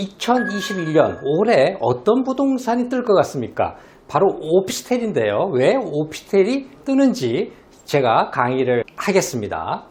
2021년 올해 어떤 부동산이 뜰 것 같습니까? 바로 오피스텔인데요. 왜 오피스텔이 뜨는지 제가 강의를 하겠습니다.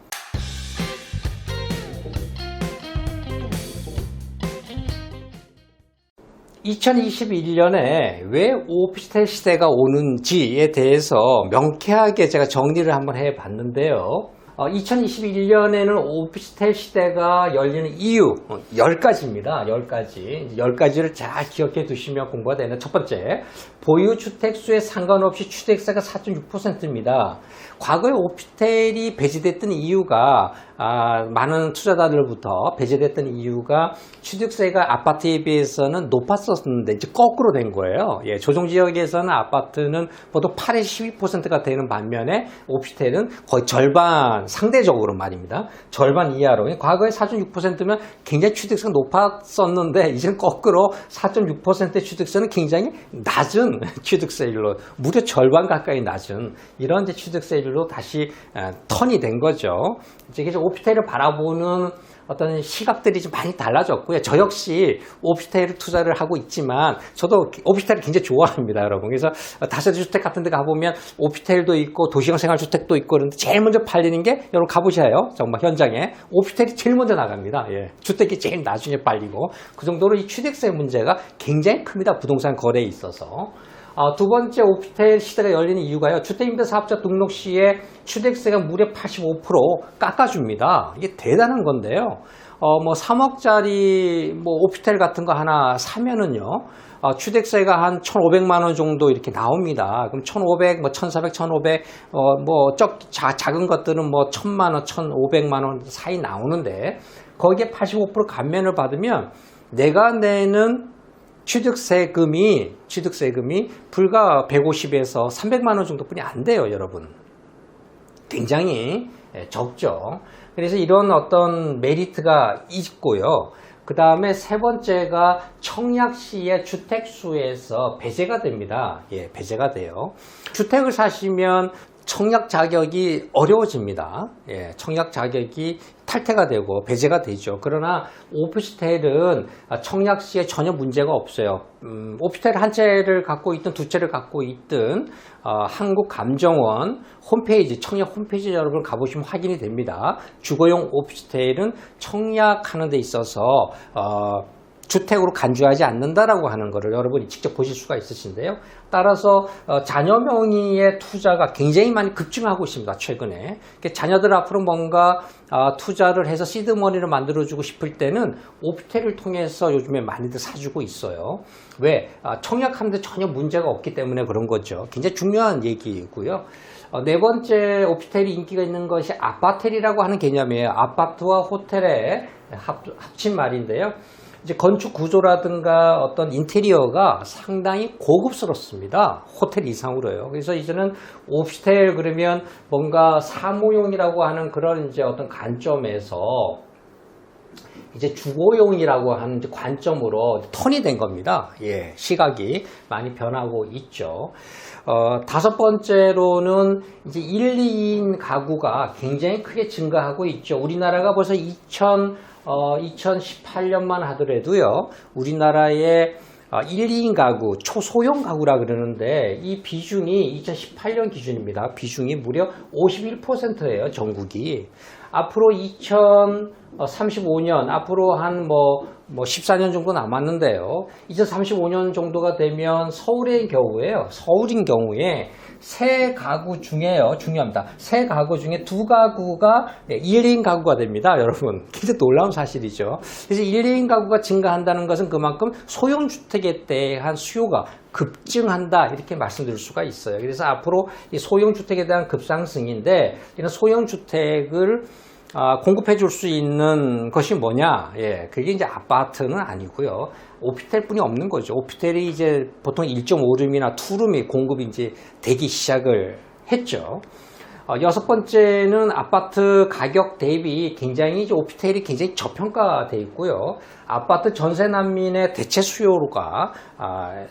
2021년에 왜 오피스텔 시대가 오는지에 대해서 명쾌하게 제가 정리를 한번 해봤는데요. 2021년에는 오피스텔 시대가 열리는 이유 10가지입니다. 10가지. 10가지를 잘 기억해 두시면 공부가 되는 첫 번째, 보유주택수에 상관없이 취득세가 4.6%입니다. 과거에 오피스텔이 배제됐던 이유가 많은 투자자들로부터 배제됐던 이유가 취득세가 아파트에 비해서는 높았었는데 이제 거꾸로 된 거예요. 예, 조정지역에서는 아파트는 보통 8에서 12%가 되는 반면에 오피스텔은 거의 절반, 상대적으로 말입니다. 절반 이하로. 과거에 4.6%면 굉장히 취득세가 높았었는데 이제는 거꾸로 4.6%의 취득세는 굉장히 낮은 취득세율로, 무려 절반 가까이 낮은 이런 이제 취득세율로 다시 턴이 된 거죠. 이제 오피스텔을 바라보는 어떤 시각들이 좀 많이 달라졌고요. 저 역시 오피스텔을 투자를 하고 있지만 저도 오피스텔을 굉장히 좋아합니다, 여러분. 그래서 다세대주택 같은 데 가보면 오피스텔도 있고 도시형 생활주택도 있고 그런데 제일 먼저 팔리는 게, 여러분 가보셔요. 정말 현장에 오피스텔이 제일 먼저 나갑니다. 예. 주택이 제일 나중에 팔리고, 그 정도로 이 취득세 문제가 굉장히 큽니다, 부동산 거래에 있어서. 두 번째, 오피스텔 시대가 열리는 이유가요, 주택임대사업자 등록 시에 취득세가 무려 85% 깎아줍니다. 이게 대단한 건데요. 3억짜리 오피스텔 같은 거 하나 사면은요, 취득세가 한 1,500만 원 정도 이렇게 나옵니다. 그럼 1,500, 1,400, 1,500, 작은 것들은 1,000만 원, 1,500만 원 사이 나오는데, 거기에 85% 감면을 받으면 내가 내는 취득세금이 불과 150에서 300만 원 정도뿐이 안 돼요, 여러분. 굉장히 적죠. 그래서 이런 어떤 메리트가 있고요. 그 다음에 세 번째가 청약시의 주택수에서 배제가 됩니다. 예, 배제가 돼요. 주택을 사시면 청약 자격이 어려워집니다. 예, 청약 자격이 탈퇴가 되고 배제가 되죠. 그러나 오피스텔은 청약 시에 전혀 문제가 없어요. 오피스텔 한 채를 갖고 있든 두 채를 갖고 있든 한국감정원 홈페이지, 청약 홈페이지 여러분 가보시면 확인이 됩니다. 주거용 오피스텔은 청약하는 데 있어서 주택으로 간주하지 않는다라고 하는 것을 여러분이 직접 보실 수가 있으신데요. 따라서 자녀 명의의 투자가 굉장히 많이 급증하고 있습니다, 최근에. 자녀들 앞으로 뭔가 투자를 해서 시드머니를 만들어주고 싶을 때는 오피스텔을 통해서 요즘에 많이들 사주고 있어요. 왜? 청약하는데 전혀 문제가 없기 때문에 그런 거죠. 굉장히 중요한 얘기이고요. 네 번째, 오피스텔이 인기가 있는 것이 아파텔이라고 하는 개념이에요. 아파트와 호텔의 합친 말인데요. 이제 건축 구조라든가 어떤 인테리어가 상당히 고급스럽습니다. 호텔 이상으로요. 그래서 이제는 오피스텔 그러면 뭔가 사무용이라고 하는 그런 이제 어떤 관점에서 이제 주거용이라고 하는 이제 관점으로 턴이 된 겁니다. 예, 시각이 많이 변하고 있죠. 다섯 번째로는 이제 1, 2인 가구가 굉장히 크게 증가하고 있죠. 우리나라가 벌써 2018년만 하더라도요, 우리나라의 1, 2인 가구, 초소형 가구라 그러는데 이 비중이 2018년 기준입니다. 비중이 무려 51%예요, 전국이. 앞으로 2035년, 앞으로 한 14년 정도 남았는데요. 2035년 정도가 되면 서울인 경우에 세 가구 중에요, 중요합니다. 세 가구 중에 두 가구가 1인 가구가 됩니다, 여러분. 굉장히 놀라운 사실이죠. 그래서 1인 가구가 증가한다는 것은 그만큼 소형주택에 대한 수요가 급증한다, 이렇게 말씀드릴 수가 있어요. 그래서 앞으로 이 소형주택에 대한 급상승인데, 이런 소형주택을 공급해 줄 수 있는 것이 뭐냐? 예, 그게 이제 아파트는 아니고요. 오피스텔 뿐이 없는 거죠. 오피스텔이 이제 보통 1.5룸이나 2룸이 공급이 이제 되기 시작을 했죠. 여섯 번째는 아파트 가격 대비 굉장히 오피스텔이 굉장히 저평가되어 있고요. 아파트 전세 난민의 대체 수요가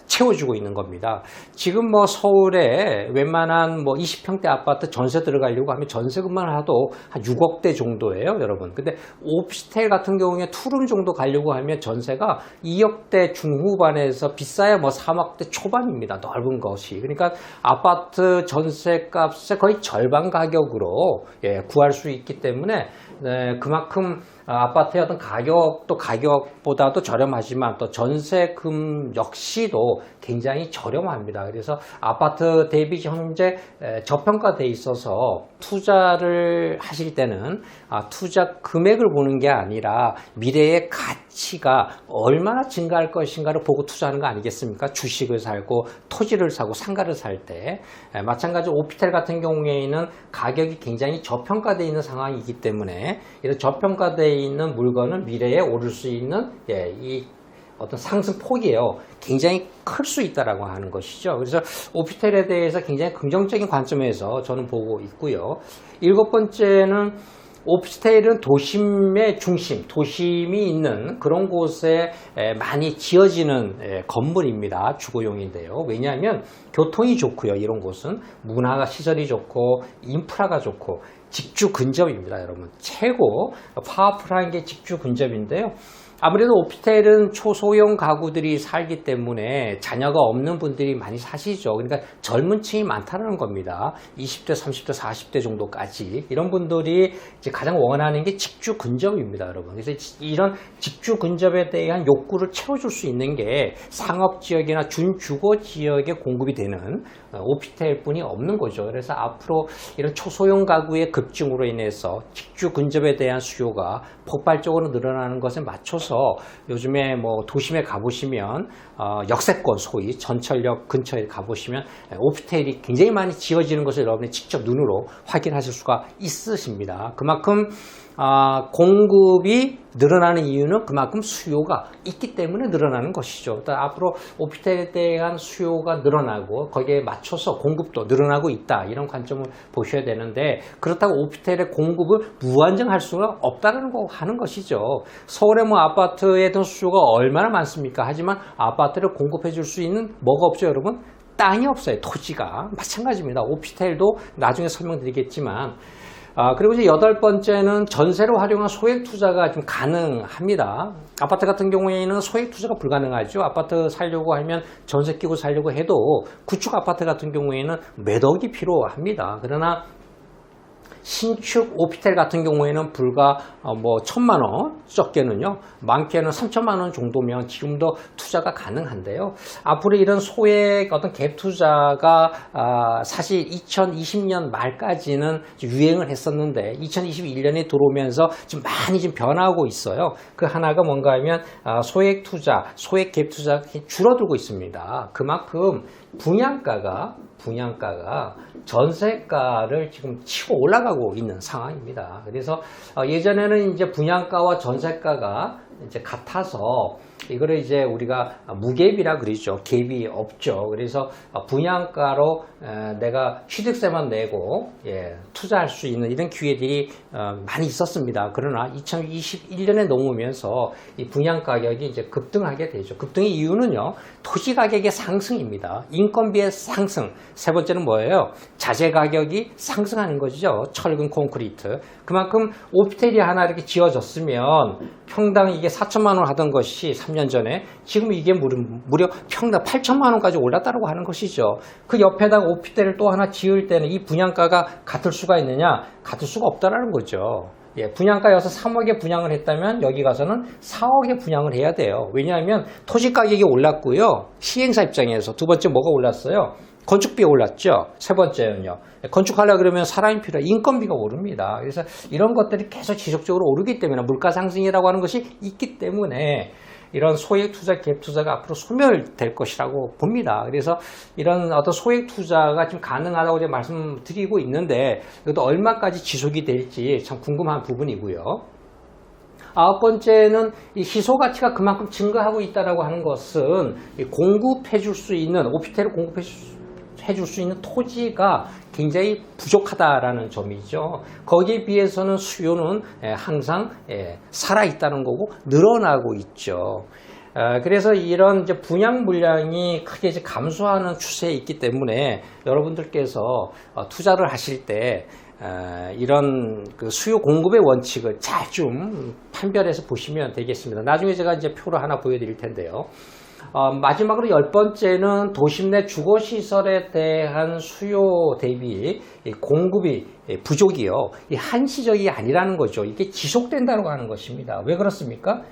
채워주고 있는 겁니다. 지금 뭐 서울에 웬만한 뭐 20평대 아파트 전세 들어가려고 하면 전세금만 하도 한 6억대 정도예요, 여러분. 근데 오피스텔 같은 경우에 투룸 정도 가려고 하면 전세가 2억대 중후반에서 비싸야 뭐 3억대 초반입니다. 넓은 것이. 그러니까 아파트 전세값의 거의 절반 가격으로 구할 수 있기 때문에 그만큼 아파트의 어떤 가격도 가격보다도 저렴하지만 또 전세금 역시도 굉장히 저렴합니다. 그래서 아파트 대비 현재 저평가돼 있어서 투자를 하실 때는 투자 금액을 보는 게 아니라 미래의 가치가 얼마나 증가할 것인가를 보고 투자하는 거 아니겠습니까? 주식을 살고 토지를 사고 상가를 살 때 마찬가지로 오피스텔 같은 경우에는 가격이 굉장히 저평가되어 있는 상황이기 때문에 이런 저평가되어 있는 물건은 미래에 오를 수 있는 이 어떤 상승 폭이에요. 굉장히 클 수 있다라고 하는 것이죠. 그래서 오피스텔에 대해서 굉장히 긍정적인 관점에서 저는 보고 있고요. 일곱 번째는 오피스텔은 도심의 중심, 도심이 있는 그런 곳에 많이 지어지는 건물입니다. 주거용인데요. 왜냐하면 교통이 좋고요. 이런 곳은 문화가 시설이 좋고 인프라가 좋고 직주 근접입니다. 여러분 최고 파워풀한 게 직주 근접인데요. 아무래도 오피스텔은 초소형 가구들이 살기 때문에 자녀가 없는 분들이 많이 사시죠. 그러니까 젊은 층이 많다는 겁니다. 20대, 30대, 40대 정도까지. 이런 분들이 이제 가장 원하는 게 직주 근접입니다, 여러분. 그래서 이런 직주 근접에 대한 욕구를 채워줄 수 있는 게 상업지역이나 준주거 지역에 공급이 되는 오피스텔 뿐이 없는 거죠. 그래서 앞으로 이런 초소형 가구의 급증으로 인해서 직주 근접에 대한 수요가 폭발적으로 늘어나는 것에 맞춰서 요즘에 뭐 도심에 가보시면 역세권 소위 전철역 근처에 가보시면 오피스텔이 굉장히 많이 지어지는 것을 여러분이 직접 눈으로 확인하실 수가 있으십니다. 그만큼 공급이 늘어나는 이유는 그만큼 수요가 있기 때문에 늘어나는 것이죠. 앞으로 오피스텔에 대한 수요가 늘어나고 거기에 맞춰서 공급도 늘어나고 있다. 이런 관점을 보셔야 되는데 그렇다고 오피스텔의 공급을 무한정할 수가 없다는 거 하는 것이죠. 서울의 뭐 아파트에 대한 수요가 얼마나 많습니까? 하지만 아파트를 공급해 줄 수 있는 뭐가 없죠, 여러분? 땅이 없어요. 토지가. 마찬가지입니다. 오피스텔도 나중에 설명드리겠지만 그리고 이제 여덟 번째는 전세로 활용한 소액 투자가 좀 가능합니다. 아파트 같은 경우에는 소액 투자가 불가능하죠. 아파트 살려고 하면 전세 끼고 살려고 해도 구축 아파트 같은 경우에는 몇 억이 필요합니다. 그러나 신축 오피스텔 같은 경우에는 불과 뭐 1,000만 원, 적게는요, 많게는 3,000만 원 정도면 지금도 투자가 가능한데요. 앞으로 이런 소액 어떤 갭 투자가 사실 2020년 말까지는 유행을 했었는데 2021년에 들어오면서 지금 많이 좀 변하고 있어요. 그 하나가 뭔가 하면 소액 투자, 소액 갭 투자가 줄어들고 있습니다. 그만큼 분양가가 전세가를 지금 치고 올라가고 있는 상황입니다. 그래서 예전에는 이제 분양가와 전세가가 이제 같아서 이거를 이제 우리가 무갭이라 그러죠. 갭이 없죠. 그래서 분양가로 내가 취득세만 내고 투자할 수 있는 이런 기회들이 많이 있었습니다. 그러나 2021년에 넘으면서 이 분양 가격이 이제 급등하게 되죠. 급등의 이유는요, 토지 가격의 상승입니다. 인건비의 상승. 세 번째는 뭐예요? 자재 가격이 상승하는 것이죠. 철근, 콘크리트. 그만큼 오피스텔이 하나 이렇게 지어졌으면 평당 이게 4천만 원 하던 것이 3년 전에 지금 이게 무려 평당 8천만 원까지 올랐다고 하는 것이죠. 그 옆에다가 오피스텔을 또 하나 지을 때는 이 분양가가 같을 수가 있느냐? 같을 수가 없다라는 거죠. 분양가여서 3억에 분양을 했다면 여기 가서는 4억에 분양을 해야 돼요. 왜냐하면 토지 가격이 올랐고요. 시행사 입장에서 두 번째 뭐가 올랐어요? 건축비가 올랐죠. 세 번째는요, 건축하려고 그러면 사람이 필요해. 인건비가 오릅니다. 그래서 이런 것들이 계속 지속적으로 오르기 때문에 물가 상승이라고 하는 것이 있기 때문에 이런 소액 투자, 갭 투자가 앞으로 소멸될 것이라고 봅니다. 그래서 이런 어떤 소액 투자가 지금 가능하다고 제가 말씀드리고 있는데 이것도 얼마까지 지속이 될지 참 궁금한 부분이고요. 아홉 번째는 이 희소 가치가 그만큼 증가하고 있다라고 하는 것은 공급해 줄 수 있는 오피스텔을 공급해 해줄 수 있는 토지가 굉장히 부족하다라는 점이죠. 거기에 비해서는 수요는 항상 살아있다는 거고 늘어나고 있죠. 그래서 이런 이제 분양 물량이 크게 이제 감소하는 추세에 있기 때문에 여러분들께서 투자를 하실 때 이런 그 수요 공급의 원칙을 잘 좀 판별해서 보시면 되겠습니다. 나중에 제가 이제 표를 하나 보여드릴 텐데요. 마지막으로 10번째는 도심 내 주거시설에 대한 수요 대비 공급이 부족이요. 이 한시적이 아니라는 거죠. 이게 지속된다고 하는 것입니다. 왜 그렇습니까?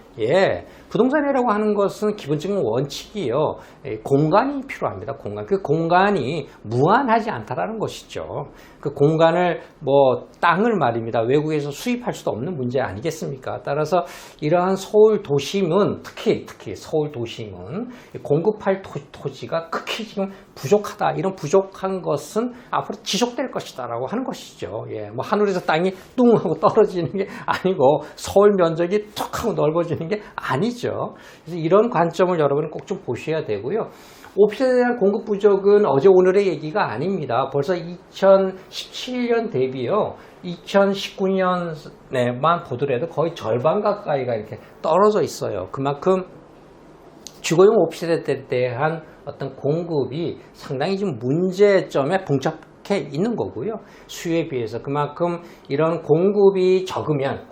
부동산이라고 하는 것은 기본적인 원칙이요. 공간이 필요합니다. 공간. 그 공간이 무한하지 않다라는 것이죠. 그 공간을 땅을 말입니다. 외국에서 수입할 수도 없는 문제 아니겠습니까? 따라서 이러한 서울 도심은 특히 서울 도심은 공급할 토지가 극히 지금 부족하다. 이런 부족한 것은 앞으로 지속될 것이다라고 하는 것이죠. 하늘에서 땅이 뚱 하고 떨어지는 게 아니고 서울 면적이 툭 하고 넓어지는 게 아니죠. 그래서 이런 관점을 여러분은 꼭 좀 보셔야 되고요. 오피스에 대한 공급 부족은 어제 오늘의 얘기가 아닙니다. 벌써 2017년 대비요. 2019년에만 보더라도 거의 절반 가까이가 이렇게 떨어져 있어요. 그만큼 주거용 오피스에 대한 어떤 공급이 상당히 좀 문제점에 봉착해 있는 거고요. 수요에 비해서 그만큼 이런 공급이 적으면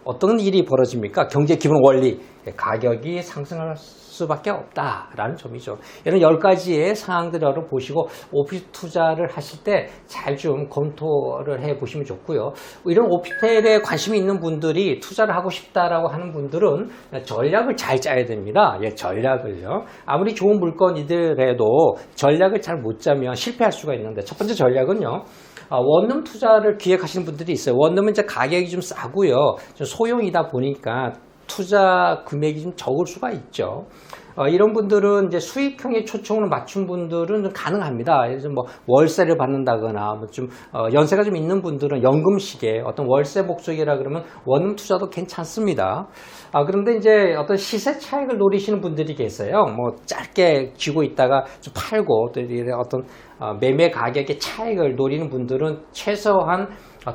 어떤 일이 벌어집니까? 경제 기본 원리, 가격이 상승할 수밖에 없다라는 점이죠. 이런 10가지의 사항들을 여러분 보시고 오피스 투자를 하실 때 잘 좀 검토를 해 보시면 좋고요. 이런 오피스텔에 관심이 있는 분들이 투자를 하고 싶다라고 하는 분들은 전략을 잘 짜야 됩니다. 전략을요. 아무리 좋은 물건이더라도 전략을 잘 못 짜면 실패할 수가 있는데 첫 번째 전략은요. 원룸 투자를 기획하시는 분들이 있어요. 원룸은 이제 가격이 좀 싸고요. 좀 소형이다 보니까 투자 금액이 좀 적을 수가 있죠. 이런 분들은 이제 수익형에 초점을 맞춘 분들은 좀 가능합니다. 그래서 월세를 받는다거나 연세가 좀 있는 분들은 연금식의 어떤 월세 목적이라 그러면 원룸 투자도 괜찮습니다. 그런데 이제 어떤 시세 차익을 노리시는 분들이 계세요. 짧게 쥐고 있다가 좀 팔고 또 어떤 매매 가격의 차익을 노리는 분들은 최소한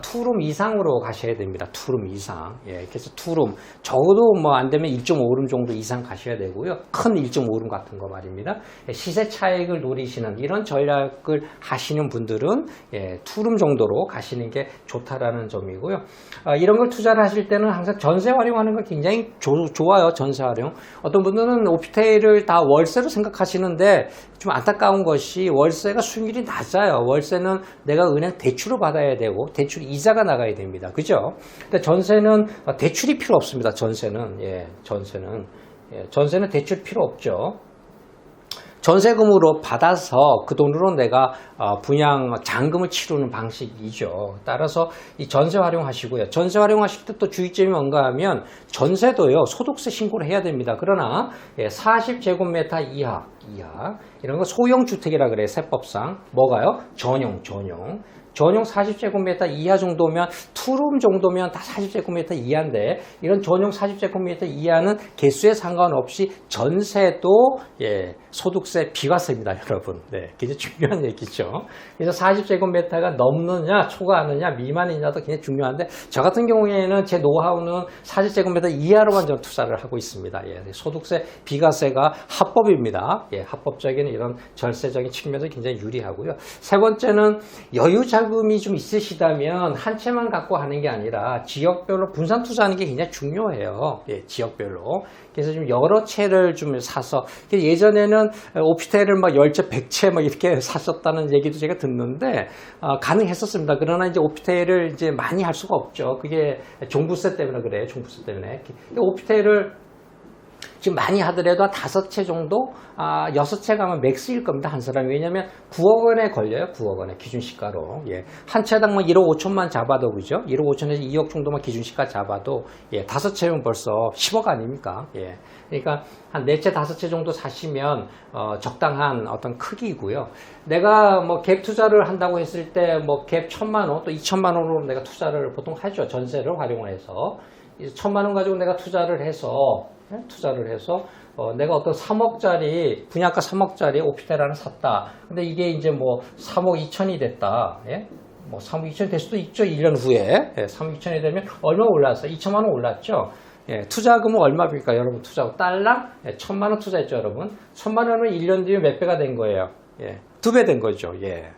투룸 이상으로 가셔야 됩니다. 투룸 이상. 그래서 투룸 적어도 안 되면 1.5룸 정도 이상 가셔야 되고요. 큰 1.5룸 같은 거 말입니다. 시세 차익을 노리시는 이런 전략을 하시는 분들은 투룸 정도로 가시는 게 좋다라는 점이고요. 이런 걸 투자를 하실 때는 항상 전세 활용하는 거 굉장히 좋아요. 전세 활용. 어떤 분들은 오피스텔을 다 월세로 생각하시는데 좀 안타까운 것이 월세가 수익률이 낮아요. 월세는 내가 은행 대출을 받아야 되고 대출 이자가 나가야 됩니다. 그죠? 근데 전세는 대출이 필요 없습니다. 전세는 대출 필요 없죠. 전세금으로 받아서 그 돈으로 내가 분양 잔금을 치르는 방식이죠. 따라서 이 전세 활용하시고요. 전세 활용하실 때 또 주의점이 뭔가 하면 전세도요. 소득세 신고를 해야 됩니다. 그러나 40제곱미터 이하 이런 거 소형 주택이라 그래요. 세법상. 뭐가요? 전용 40제곱미터 이하 정도면 투룸 정도면 다 40제곱미터 이하인데 이런 전용 40제곱미터 이하는 개수에 상관없이 전세도 소득세 비과세입니다, 여러분. 굉장히 중요한 얘기죠. 그래서 40제곱미터가 넘느냐 초과하느냐 미만이냐도 굉장히 중요한데 저 같은 경우에는 제 노하우는 40제곱미터 이하로만 좀 투자를 하고 있습니다. 소득세 비과세가 합법입니다. 합법적인 이런 절세적인 측면도 굉장히 유리하고요. 세 번째는 여유 자금이 좀 있으시다면 한 채만 갖고 하는 게 아니라 지역별로 분산 투자하는 게 굉장히 중요해요. 지역별로. 그래서 좀 여러 채를 좀 사서 예전에는 오피스텔을 10채, 100채 이렇게 샀었다는 얘기도 제가 듣는데 가능했었습니다. 그러나 이제 오피스텔을 이제 많이 할 수가 없죠. 그게 종부세 때문에 그래요. 종부세 때문에. 오피스텔을 지금 많이 하더라도 한 5채 정도, 6채 가면 맥스일 겁니다. 한 사람이. 왜냐면 9억 원에 걸려요. 9억 원에 기준시가로. 한 채당 1억 5천만 잡아도 그죠? 1억 5천에서 2억 정도만 기준시가 잡아도 5채면 벌써 10억 아닙니까? 그러니까 한 4채, 5채 정도 사시면 적당한 어떤 크기이고요. 내가 갭 투자를 한다고 했을 때 갭 1,000만 원 또 2,000만 원으로 내가 투자를 보통 하죠. 전세를 활용을 해서. 1,000만 원 가지고 내가 투자를 해서 예? 투자를 해서 내가 어떤 3억짜리 분양가 3억짜리 오피스텔 하나 샀다. 근데 이게 이제 뭐 3억 2천이 됐다. 예? 뭐 3억 2천이 될 수도 있죠. 1년 후에. 예, 3억 2천이 되면 얼마 올랐어요? 2천만 원 올랐죠. 예, 투자금은 얼마입니까? 여러분 투자금 딸랑 1,000만 원 투자했죠, 여러분. 1,000만 원은 1년 뒤에 몇 배가 된 거예요? 예, 2배 된 거죠. 예,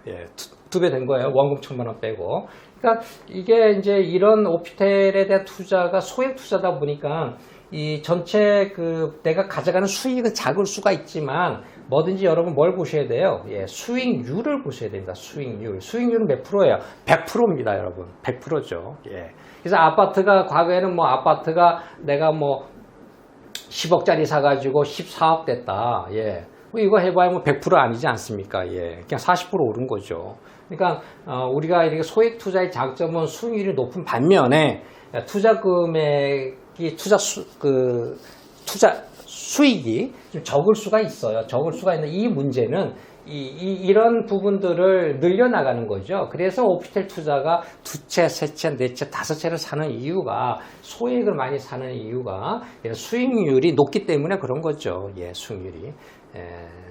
2배 된 거예요. 원금 1,000만 원 빼고. 그러니까 이게 이제 이런 오피스텔에 대한 투자가 소액 투자다 보니까 이 전체 내가 가져가는 수익은 작을 수가 있지만 뭐든지 여러분 뭘 보셔야 돼요? 예, 수익률을 보셔야 됩니다. 수익률. 수익률은 몇 프로예요? 100%입니다, 여러분. 100%죠. 예. 그래서 아파트가 과거에는 뭐 아파트가 내가 뭐 10억짜리 사가지고 14억 됐다. 예. 뭐 이거 해봐야 뭐 100% 아니지 않습니까? 예. 그냥 40% 오른 거죠. 그러니까 우리가 이렇게 소액 투자의 장점은 수익률이 높은 반면에 투자 금액이 투자 수익이 좀 적을 수가 있어요. 적을 수가 있는 이 문제는 이런 부분들을 늘려나가는 거죠. 그래서 오피스텔 투자가 두 채, 세 채, 네 채, 다섯 채를 사는 이유가 소액을 많이 사는 이유가 수익률이 높기 때문에 그런 거죠. 예, 수익률이.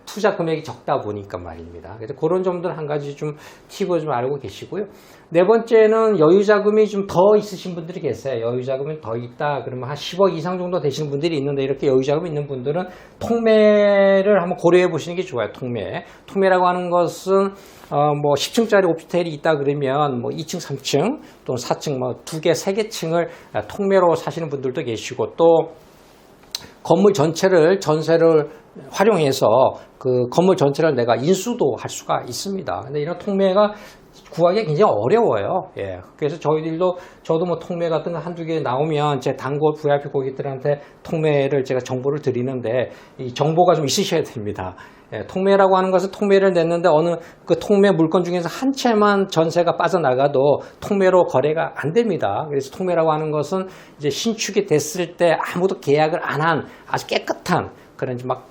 투자 금액이 적다 보니까 말입니다. 그래서 그런 점들 한 가지 좀 팁을 좀 알고 계시고요. 네 번째는 여유 자금이 좀 더 있으신 분들이 계세요. 여유 자금이 더 있다 그러면 한 10억 이상 정도 되시는 분들이 있는데 이렇게 여유 자금이 있는 분들은 통매를 한번 고려해 보시는 게 좋아요. 통매라고 하는 것은 뭐 10층짜리 오피스텔이 있다 그러면 뭐 2층, 3층 또는 4층 뭐 2개, 3개 층을 통매로 사시는 분들도 계시고 또 건물 전체를 전세를 활용해서 그 건물 전체를 내가 인수도 할 수가 있습니다. 근데 이런 통매가 구하기가 굉장히 어려워요. 예. 그래서 저도 뭐 통매 같은 거 한두 개 나오면 제 단골 VIP 고객들한테 통매를 제가 정보를 드리는데 이 정보가 좀 있으셔야 됩니다. 예, 통매라고 하는 것은 통매를 냈는데 어느 그 통매 물건 중에서 한 채만 전세가 빠져나가도 통매로 거래가 안 됩니다. 그래서 통매라고 하는 것은 이제 신축이 됐을 때 아무도 계약을 안 한 아주 깨끗한 그런 막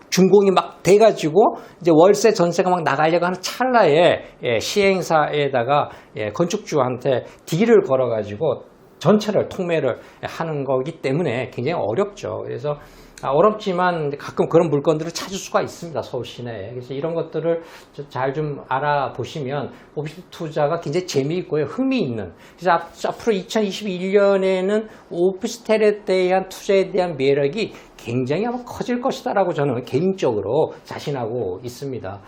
준공이 막 돼가지고 이제 월세 전세가 막 나가려고 하는 찰나에 시행사에다가 건축주한테 딜을 걸어가지고 전체를 통매를 하는 거기 때문에 굉장히 어렵죠. 그래서 어렵지만 가끔 그런 물건들을 찾을 수가 있습니다. 서울 시내에. 그래서 이런 것들을 잘 좀 알아보시면 오피스텔 투자가 굉장히 재미있고요. 흥미있는. 그래서 앞으로 2021년에는 오피스텔에 대한 투자에 대한 매력이 굉장히 아마 커질 것이다라고 저는 개인적으로 자신하고 있습니다.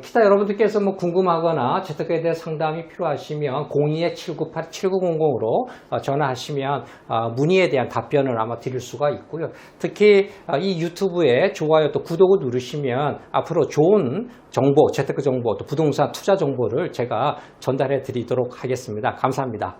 기타 여러분들께서 뭐 궁금하거나 재테크에 대한 상담이 필요하시면 02-798-7900으로 전화하시면 문의에 대한 답변을 아마 드릴 수가 있고요. 특히 이 유튜브에 좋아요 또 구독을 누르시면 앞으로 좋은 정보, 재테크 정보 또 부동산 투자 정보를 제가 전달해 드리도록 하겠습니다. 감사합니다.